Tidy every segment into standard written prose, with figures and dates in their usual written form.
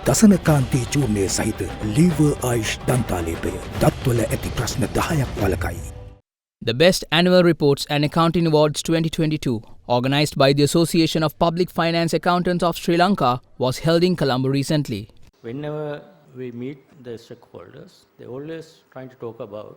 දසනකාන්තී චූර්ණය සහිත ලීවර් ආයිෂ් දන්තාලේපය දත්වල ඇති ප්‍රශ්න 10ක් වලකයි. The Best Annual Reports and Accounting Awards 2022, organised by the Association of Public Finance Accountants of Sri Lanka, was held in Colombo recently. Whenever we meet the stakeholders, they always trying to talk about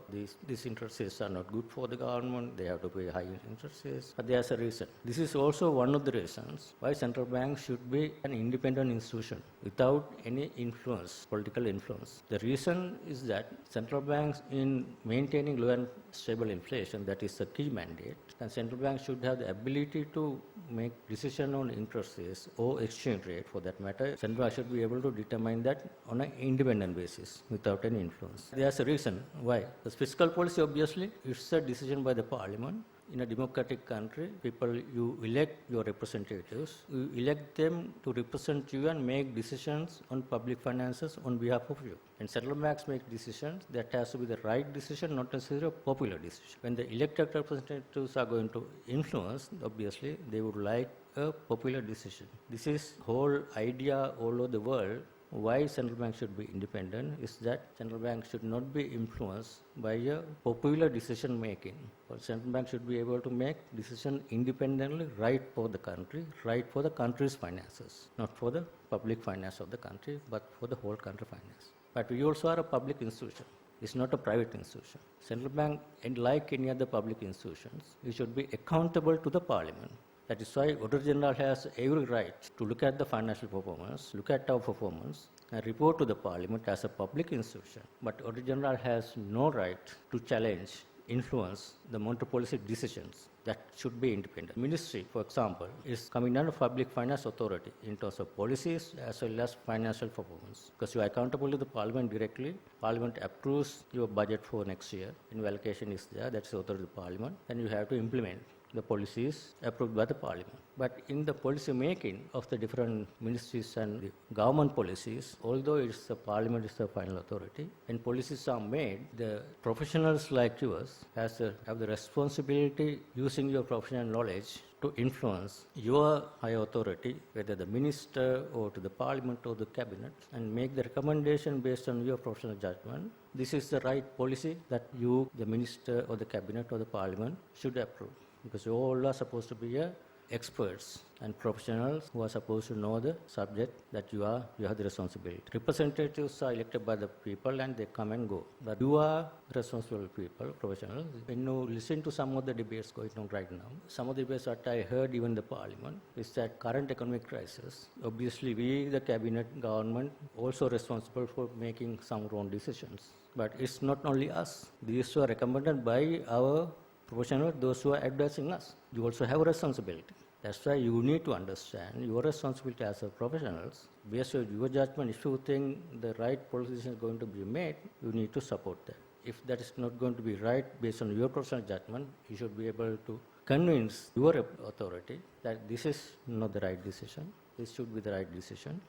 these interest rates are not good for the government, they have to pay high interest rates, but there's a reason. This is also one of the reasons why central bank should be an independent institution without any influence, political influence. The reason is that central banks in maintaining low and stable inflation, that is the key mandate, and central bank should have the ability to make decision on interest rates or exchange rate for that matter. Central bank should be able to determine that on an independent basis without any influence. There's a reason why. The fiscal policy obviously is a decision by the parliament. In a democratic country, people, you elect your representatives, you elect them to represent you and make decisions on public finances on behalf of you. And central banks make decisions, that has to be the right decision, not necessarily a popular decision. When the elected representatives are going to influence, obviously they would like a popular decision. This is whole idea all over the world. Why central bank should be independent is that central bank should not be influenced by a popular decision making. But central bank should be able to make decision independently, right for the country, right for the country's finances, not for the public finance of the country, but for the whole country finance. But we also are a public institution. It's not a private institution. Central bank, and like any other public institutions, it should be accountable to the parliament. That is why Auditor General has every right to look at the financial performance, look at our performance, and report to the Parliament as a public institution. But Auditor General has no right to challenge, influence the monetary policy decisions. That should be independent. Ministry, for example, is coming under Public Finance Authority in terms of policies as well as financial performance. Because you are accountable to the Parliament directly. Parliament approves your budget for next year. New allocation is there, that's the authority of the Parliament. Then you have to implement the policies approved by the parliament. But in the policy making of the different ministries and the government policies, although it's the parliament is the final authority, when policies are made, the professionals like yours have the responsibility using your professional knowledge to influence your higher authority, whether the minister or to the parliament or the cabinet, and make the recommendation based on your professional judgment. This is the right policy that you, the minister or the cabinet or the parliament, should approve. Because you all are supposed to be experts and professionals who are supposed to know the subject that you have the responsibility. Representatives are elected by the people and they come and go. But you are responsible people, professionals. When you listen to some of the debates going on right now, some of the debates that I heard even in the parliament is that current economic crisis, obviously we, the cabinet, government, also responsible for making some wrong decisions. But it's not only us. These are recommended by our professionals, those who are advising us. You also have a responsibility. That's why you need to understand your responsibility as a professionals. Based on your judgment, if you think the right policy decision is going to be made, you need to support that. If that is not going to be right based on your professional judgment, you should be able to convince your authority that this is not the right decision. This should be the right decision.